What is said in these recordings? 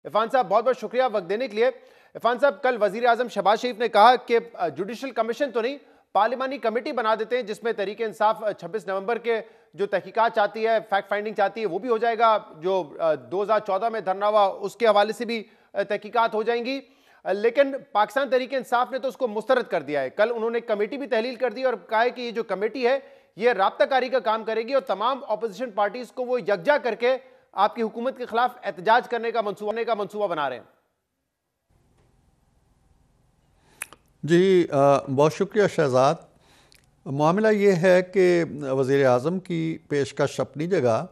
عرفان صاحب بہت بہت شکریہ وقت دینے کے لیے۔ عرفان صاحب، کل وزیر اعظم شہباز شریف نے کہا کہ جوڈیشل کمیشن تو نہیں، پارلیمانی کمیٹی بنا دیتے ہیں جس میں تحریک انصاف 26 نومبر کے جو تحقیقات چاہتی ہے، فیکٹ فائنڈنگ چاہتی ہے، وہ بھی ہو جائے گا، جو 2014 میں دھرنا ہوا اس کے حوالے سے بھی تحقیقات ہو جائیں گی۔ لیکن پاکستان تحریک انصاف نے تو اس کو مسترد کر دیا ہے۔ کل انہوں نے کمیٹی بھی تحلیل کر دی اور کہا ہے کہ یہ جو کمیٹی ہے یہ رابطہ کاری کا کام کرے گی اور تمام اپوزیشن پارٹیز کو وہ یکجا کر کے آپ کی حکومت کے خلاف احتجاج کرنے کا منصوبہ بنا رہے ہیں۔ جی بہت شکریہ شہزاد۔ معاملہ یہ ہے کہ وزیر اعظم کی پیشکش اپنی جگہ،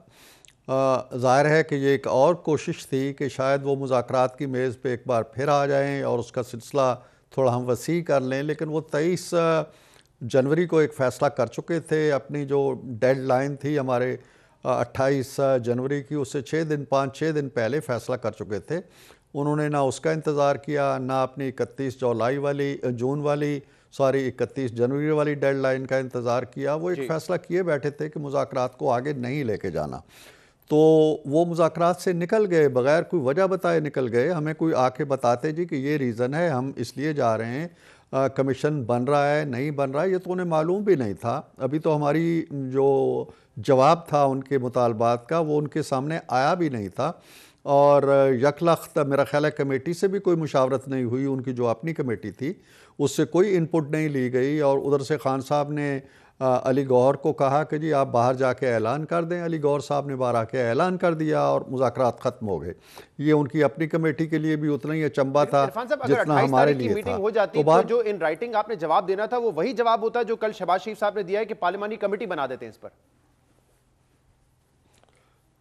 ظاہر ہے کہ یہ ایک اور کوشش تھی کہ شاید وہ مذاکرات کی میز پہ ایک بار پھر آ جائیں اور اس کا سلسلہ تھوڑا ہم وسیع کر لیں، لیکن وہ 23 جنوری کو ایک فیصلہ کر چکے تھے۔ اپنی جو ڈیڈ لائن تھی ہمارے 28 جنوری کی، اس سے 5-6 دن پہلے فیصلہ کر چکے تھے۔ انہوں نے نہ اس کا انتظار کیا، نہ اپنی 31 جنوری والی ڈیڈ لائن کا انتظار کیا۔ وہ ایک فیصلہ کیے بیٹھے تھے کہ مذاکرات کو آگے نہیں لے کے جانا، تو وہ مذاکرات سے نکل گئے، بغیر کوئی وجہ بتائے نکل گئے۔ ہمیں کوئی آ کے بتاتے جی کہ یہ ریزن ہے، ہم اس لیے جا رہے ہیں، کمیشن بن رہا ہے نہیں بن رہا ہے، یہ تو انہیں معلوم بھی نہیں تھا۔ ابھی تو ہماری جو جواب تھا ان کے مطالبات کا وہ ان کے سامنے آیا بھی نہیں تھا، اور یکلخت میرا خیال ہے کمیٹی سے بھی کوئی مشاورت نہیں ہوئی، ان کی جو اپنی کمیٹی تھی اس سے کوئی انپٹ نہیں لی گئی۔ اور ادھر سے خان صاحب نے علی گوہر کو کہا کہ جی آپ باہر جا کے اعلان کر دیں۔ علی گوہر صاحب نے باہر آ کے اعلان کر دیا اور مذاکرات ختم ہو گئے۔ یہ ان کی اپنی کمیٹی کے لیے بھی اتنا ہی اچنبا تھا جتنا ہمارے لیے تھا۔ میٹنگ ہو جاتی تو جو ان رائٹنگ آپ نے جواب دینا تھا وہ وہی جواب ہوتا ہے جو کل شہباز شریف صاحب نے دیا ہے کہ پارلیمانی کمیٹی بنا دیتے ہیں اس پر؟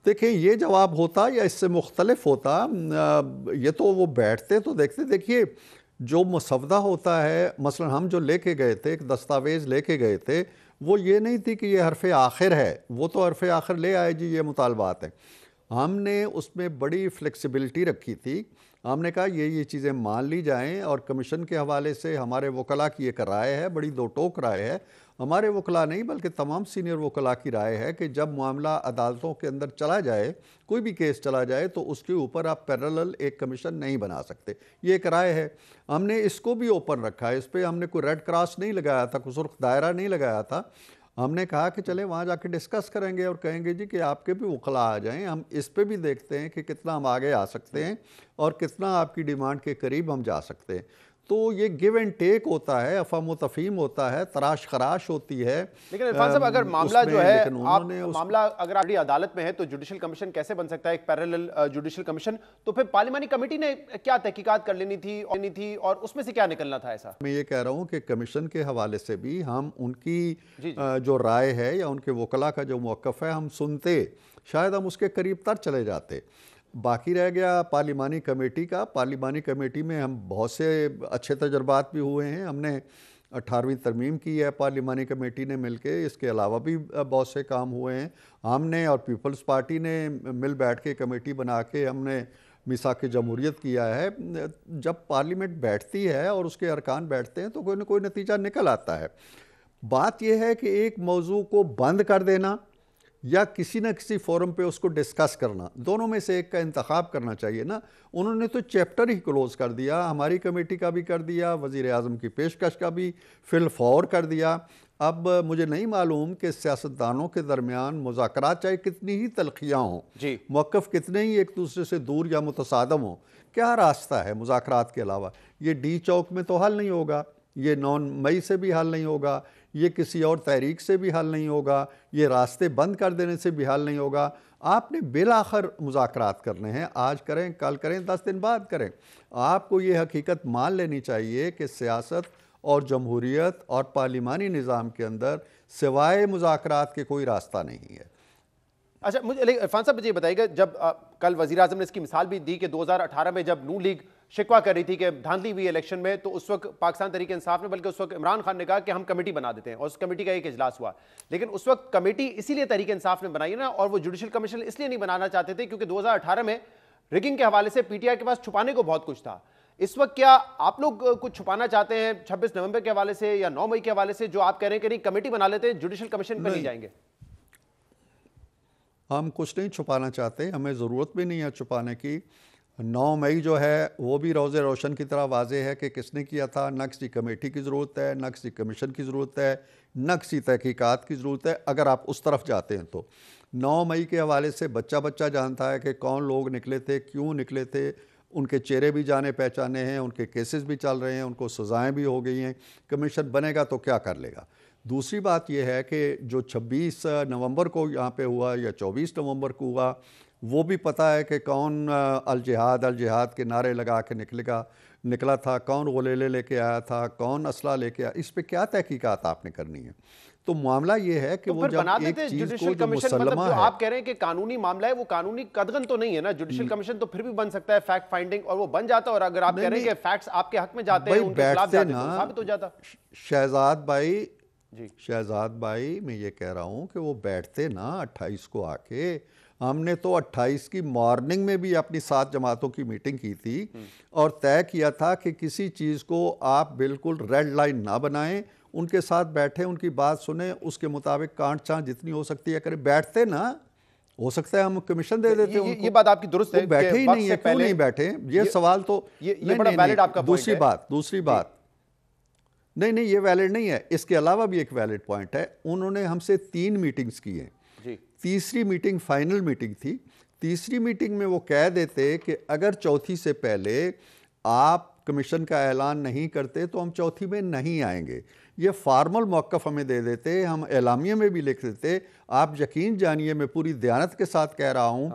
دیکھیں یہ جواب ہوتا یا اس سے مختلف ہوتا، یہ تو وہ بیٹھتے تو دیکھیے جو مسودہ ہوتا ہے، مثلا ہم جو لے کے گئے تھے، ایک دستاویز لے کے گئے تھے، وہ یہ نہیں تھی کہ یہ حرف آخر ہے، وہ تو حرف آخر لے آئے جی یہ مطالبات ہیں۔ ہم نے اس میں بڑی فلیکسیبلٹی رکھی تھی، ہم نے کہا یہ چیزیں مان لی جائیں، اور کمیشن کے حوالے سے ہمارے وکلاء کی ایک رائے ہے، بڑی دو ٹوک رائے ہے، ہمارے وکلاء نہیں بلکہ تمام سینئر وکلاء کی رائے ہے کہ جب معاملہ عدالتوں کے اندر چلا جائے، کوئی بھی کیس چلا جائے، تو اس کے اوپر آپ پیرالل ایک کمیشن نہیں بنا سکتے، یہ ایک رائے ہے۔ ہم نے اس کو بھی اوپن رکھا ہے، اس پہ ہم نے کوئی ریڈ کراس نہیں لگایا تھا، کوئی سرخ دائرہ نہیں لگایا تھا۔ ہم نے کہا کہ چلیں وہاں جا کے ڈسکس کریں گے اور کہیں گے جی کہ آپ کے بھی وکلاء آ جائیں، ہم اس پہ بھی دیکھتے ہیں کہ کتنا ہم آگے آ سکتے ہیں اور کتنا آپ کی ڈیمانڈ کے قریب ہم جا سکتے ہیں۔ تو یہ گیو اینڈ ٹیک ہوتا ہے، افہام و تفہیم ہوتا ہے، تراش خراش ہوتی ہے۔ لیکن عرفان صاحب اگر معاملہ جو ہے معاملہ اگر آپ عدالت میں ہے تو جوڈیشل کمیشن کیسے بن سکتا ہے ایک پیرالل جوڈیشل کمیشن؟ تو پھر پارلیمانی کمیٹی نے کیا تحقیقات کر لینی تھی اور اس میں سے کیا نکلنا تھا ایسا؟ میں یہ کہہ رہا ہوں کہ کمیشن کے حوالے سے بھی ہم ان کی جو رائے ہے یا ان کے وکلاء کا جو موقف ہے ہم سنتے، شاید ہم اس کے قریب تر چلے جاتے۔ باقی رہ گیا پارلیمانی کمیٹی کا۔ پارلیمانی کمیٹی میں ہم بہت سے اچھے تجربات بھی ہوئے ہیں، ہم نے 18ویں ترمیم کی ہے پارلیمانی کمیٹی نے مل کے، اس کے علاوہ بھی بہت سے کام ہوئے ہیں۔ ہم نے اور پیپلز پارٹی نے مل بیٹھ کے کمیٹی بنا کے ہم نے میثاق جمہوریت کیا ہے۔ جب پارلیمنٹ بیٹھتی ہے اور اس کے ارکان بیٹھتے ہیں تو کوئی نہ کوئی نتیجہ نکل آتا ہے۔ بات یہ ہے کہ ایک موضوع کو بند کر دینا یا کسی نہ کسی فورم پہ اس کو ڈسکس کرنا، دونوں میں سے ایک کا انتخاب کرنا چاہیے نا۔ انہوں نے تو چیپٹر ہی کلوز کر دیا، ہماری کمیٹی کا بھی کر دیا، وزیر اعظم کی پیشکش کا بھی فی الفور کر دیا۔ اب مجھے نہیں معلوم کہ سیاستدانوں کے درمیان مذاکرات چاہے کتنی ہی تلخیاں ہوں، موقف کتنے ہی ایک دوسرے سے دور یا متصادم ہوں، کیا راستہ ہے مذاکرات کے علاوہ؟ یہ ڈی چوک میں تو حل نہیں ہوگا، یہ 9 مئی سے بھی حل نہیں ہوگا، یہ کسی اور تحریک سے بھی حل نہیں ہوگا، یہ راستے بند کر دینے سے بھی حل نہیں ہوگا۔ آپ نے بالآخر مذاکرات کرنے ہیں، آج کریں، کل کریں، 10 دن بعد کریں۔ آپ کو یہ حقیقت مان لینی چاہیے کہ سیاست اور جمہوریت اور پارلیمانی نظام کے اندر سوائے مذاکرات کے کوئی راستہ نہیں ہے۔ اچھا عرفان صاحب مجھے بتائیے گا، جب کل وزیر اعظم نے اس کی مثال بھی دی کہ 2018 میں جب نون لیگ شکوہ کر رہی تھی کہ دھاندلی ہوئی الیکشن میں، تو اس وقت پاکستان تحریک انصاف نے بلکہ اس وقت عمران خان نے کہا کہ ہم کمیٹی بنا دیتے ہیں، اور اس کمیٹی کا ایک اجلاس ہوا۔ لیکن اس وقت کمیٹی اسی لیے تحریک انصاف نے بنائی نا، اور وہ جوڈیشل کمیشن اس لیے نہیں بنانا چاہتے تھے کیونکہ 2018 میں ریگنگ کے حوالے سے پی ٹی آئی کے پاس چھپانے کو بہت کچھ تھا۔ اس وقت کیا آپ لوگ کچھ چھپانا چاہتے ہیں 26 نومبر کے حوالے سے یا 9 مئی کے حوالے سے، جو آپ کہہ رہے ہیں کہ نہیں کمیٹی بنا لیتے ہیں، جوڈیشل کمیشن پہ نہیں جائیں گے؟ ہم کچھ نہیں چھپانا چاہتے، ہمیں ضرورت بھی نہیں ہے چھپانے کی۔ 9 مئی جو ہے وہ بھی روز روشن کی طرح واضح ہے کہ کس نے کیا تھا. نہ کسی کمیٹی کی ضرورت ہے, نہ کسی کمیشن کی ضرورت ہے, نہ کسی تحقیقات کی ضرورت ہے. اگر آپ اس طرف جاتے ہیں تو 9 مئی کے حوالے سے بچہ بچہ جانتا ہے کہ کون لوگ نکلے تھے, کیوں نکلے تھے. ان کے چہرے بھی جانے پہچانے ہیں, ان کے کیسز بھی چل رہے ہیں, ان کو سزائیں بھی ہو گئی ہیں. کمیشن بنے گا تو کیا کر لے گا. دوسری بات یہ ہے کہ جو 26 نومبر کو یہاں پہ ہوا یا 24 نومبر کو ہوا, وہ بھی پتہ ہے کہ کون الجہاد الجہاد کے نعرے لگا کے نکلا تھا, کون غلیلے لے کے آیا تھا, کون اسلحہ لے کے آیا. اس پہ کیا تحقیقات آپ نے کرنی ہے. تو معاملہ یہ ہے کہ وہ جب ایک چیز کو جو مسلمہ ہے, آپ کہہ رہے ہیں کہ قانونی معاملہ ہے, وہ قانونی قدغن تو نہیں ہے نا. جوڈیشل کمیشن تو پھر بھی بن سکتا ہے فیکٹ فائنڈنگ, اور وہ بن جاتا. اور اگر آپ کہہ رہے ہیں کہ فیکٹس آپ کے حق میں جاتے ہیں, ان کے خلاف جاتے ہیں, تو ثابت ہو جاتا. شہزاد بھائی میں یہ کہہ رہا ہوں کہ وہ بیٹھتے نا 28 کو آ کے. ہم نے تو 28 کی مارننگ میں بھی اپنی 7 جماعتوں کی میٹنگ کی تھی اور طے کیا تھا کہ کسی چیز کو آپ بالکل ریڈ لائن نہ بنائیں, ان کے ساتھ بیٹھیں, ان کی بات سنیں, اس کے مطابق کانٹ چانٹ جتنی ہو سکتی ہے کریں. بیٹھتے نا, ہو سکتا ہے ہم کمیشن دے دیتے ہیں. یہ بات آپ کی درست ہے, بیٹھے ہی نہیں ہے, کیوں نہیں بیٹھے. یہ سوال تو دوسری بات نہیں یہ ویلڈ نہیں ہے. اس کے علاوہ بھی ایک ویلڈ پوائنٹ ہے. انہوں نے ہم سے 3 میٹنگز کی ہیں. تیسری میٹنگ فائنل میٹنگ تھی. تیسری میٹنگ میں وہ کہہ دیتے کہ اگر چوتھی سے پہلے آپ کمیشن کا اعلان نہیں کرتے تو ہم چوتھی میں نہیں آئیں گے. یہ فارمل موقف ہمیں دے دیتے, ہم اعلامیہ میں بھی لکھ دیتے. آپ یقین جانیے, میں پوری دیانت کے ساتھ کہہ رہا ہوں,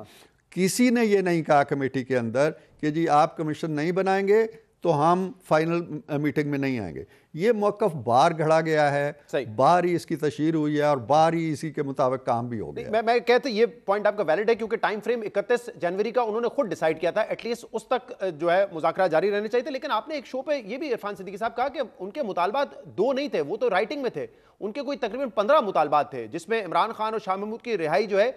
کسی نے یہ نہیں کہا کمیٹی کے اندر کہ جی آپ کمیشن نہیں بنائیں گے تو ہم فائنل میٹنگ میں نہیں آئیں گے. یہ موقف بار گھڑا گیا ہے, بار ہی اس کی تشہیر ہوئی ہے اور بار ہی اسی کے مطابق کام بھی ہو گیا. میں کہتا ہوں یہ پوائنٹ آپ کا ویلڈ ہے, کیونکہ ٹائم فریم 31 جنوری کا انہوں نے خود ڈیسائیڈ کیا تھا. ایٹ لیسٹ اس تک جو ہے مذاکرات جاری رہنے چاہیے تھے. لیکن آپ نے ایک شو پہ یہ بھی عرفان صدیقی صاحب کہا کہ ان کے مطالبات 2 نہیں تھے, وہ تو رائٹنگ میں تھے. ان کے کوئی تقریباً 15 مطالبات تھے, جس میں عمران خان اور شاہ محمود کی رہائی جو ہے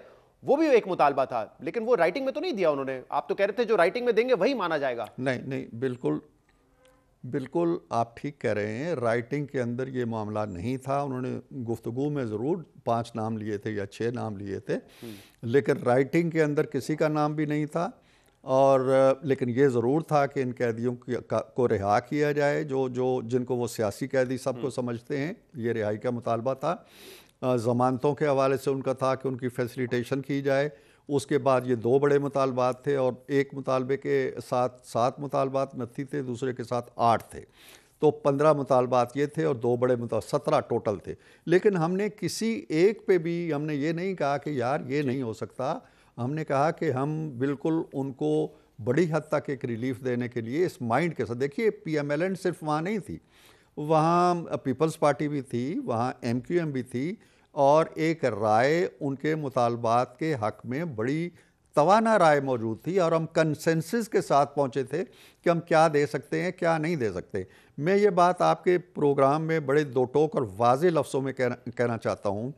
وہ بھی ایک مطالبہ تھا. لیکن وہ رائٹنگ میں تو نہیں دیا انہوں نے. آپ تو کہہ رہے تھے جو رائٹنگ میں دیں گے وہی مانا جائے گا. نہیں بالکل آپ ٹھیک کہہ رہے ہیں. رائٹنگ کے اندر یہ معاملہ نہیں تھا. انہوں نے گفتگو میں ضرور 5 نام لیے تھے یا 6 نام لیے تھے, لیکن رائٹنگ کے اندر کسی کا نام بھی نہیں تھا. اور لیکن یہ ضرور تھا کہ ان قیدیوں کو رہا کیا جائے, جن کو وہ سیاسی قیدی سب کو سمجھتے ہیں. یہ رہائی کا مطالبہ تھا. ضمانتوں کے حوالے سے ان کا تھا کہ ان کی فیسیلیٹیشن کی جائے. اس کے بعد یہ 2 بڑے مطالبات تھے, اور ایک مطالبے کے ساتھ 7 مطالبات نتھی تھے, دوسرے کے ساتھ 8 تھے. تو 15 مطالبات یہ تھے اور 2 بڑے 17 ٹوٹل تھے. لیکن ہم نے کسی ایک پہ بھی ہم نے یہ نہیں کہا کہ یار یہ نہیں ہو سکتا. ہم نے کہا کہ ہم بالکل ان کو بڑی حد تک ایک ریلیف دینے کے لیے اس مائنڈ کے ساتھ. دیکھیے پی ایم ایل این صرف وہاں نہیں تھی, وہاں پیپلز پارٹی بھی تھی, وہاں ایم کیو ایم بھی تھی, اور ایک رائے ان کے مطالبات کے حق میں بڑی توانا رائے موجود تھی. اور ہم کنسنسس کے ساتھ پہنچے تھے کہ ہم کیا دے سکتے ہیں, کیا نہیں دے سکتے. میں یہ بات آپ کے پروگرام میں بڑے 2 ٹوک اور واضح لفظوں میں کہنا چاہتا ہوں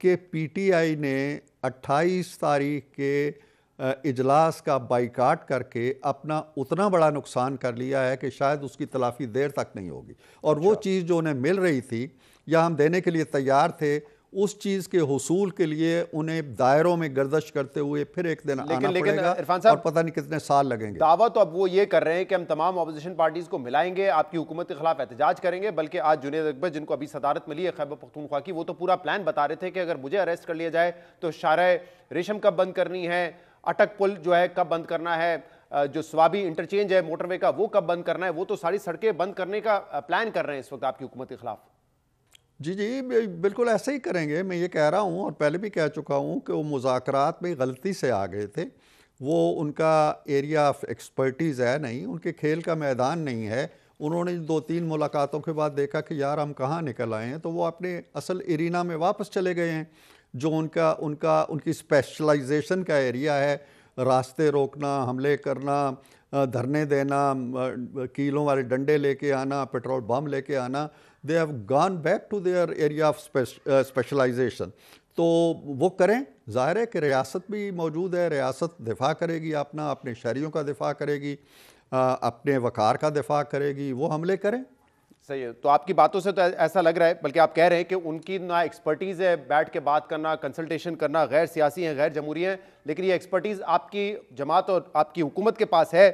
کہ پی ٹی آئی نے 28 تاریخ کے اجلاس کا بائیکاٹ کر کے اپنا اتنا بڑا نقصان کر لیا ہے کہ شاید اس کی تلافی دیر تک نہیں ہوگی. اور وہ چیز جو انہیں مل رہی تھی یا ہم دینے کے لیے تیار تھے, اس چیز کے حصول کے لیے انہیں دائروں میں گردش کرتے ہوئے پھر ایک دن آنا پڑے گا, اور پتہ نہیں کتنے سال لگیں گے. دعویٰ تو اب وہ یہ کر رہے ہیں کہ ہم تمام اپوزیشن پارٹیز کو ملائیں گے, آپ کی حکومت کے خلاف احتجاج کریں گے. بلکہ آج جنید اکبر, جن کو ابھی صدارت ملی ہے خیبر پختونخوا کی, وہ تو پورا پلان بتا رہے تھے کہ اگر مجھے اریسٹ کر لیا جائے تو شارع ریشم کب بند کرنی ہے, اٹک پل جو ہے کب بند کرنا ہے, جو سوابی انٹرچینج ہے موٹر وے کا وہ کب بند کرنا ہے. وہ تو ساری سڑکیں بند کرنے کا پلان کر رہے ہیں اس وقت آپ کی حکومت کے خلاف. جی بالکل ایسے ہی کریں گے. میں یہ کہہ رہا ہوں اور پہلے بھی کہہ چکا ہوں کہ وہ مذاکرات میں غلطی سے آ گئے تھے. وہ ان کا ایریا آف ایکسپرٹیز ہے نہیں, ان کے کھیل کا میدان نہیں ہے. انہوں نے 2-3 ملاقاتوں کے بعد دیکھا کہ یار ہم کہاں نکل آئے ہیں, تو وہ اپنے اصل ایرینا میں واپس چلے گئے ہیں, جو ان کی اسپیشلائزیشن کا ایریا ہے. راستے روکنا, حملے کرنا, دھرنے دینا, کیلوں والے ڈنڈے لے کے آنا, پیٹرول بم لے کے آنا. they have gone back to their area of specialization. تو وہ کریں. ظاہر ہے کہ ریاست بھی موجود ہے, ریاست دفاع کرے گی اپنے شہریوں کا دفاع کرے گی, اپنے وقار کا دفاع کرے گی. وہ حملے کریں, صحیح ہے. تو آپ کی باتوں سے تو ایسا لگ رہا ہے، بلکہ آپ کہہ رہے ہیں کہ ان کی نہ ایکسپرٹیز ہے بیٹھ کے بات کرنا، کنسلٹیشن کرنا، غیر سیاسی ہیں، غیر جمہوری ہیں، لیکن یہ ایکسپرٹیز آپ کی جماعت اور آپ کی حکومت کے پاس ہے.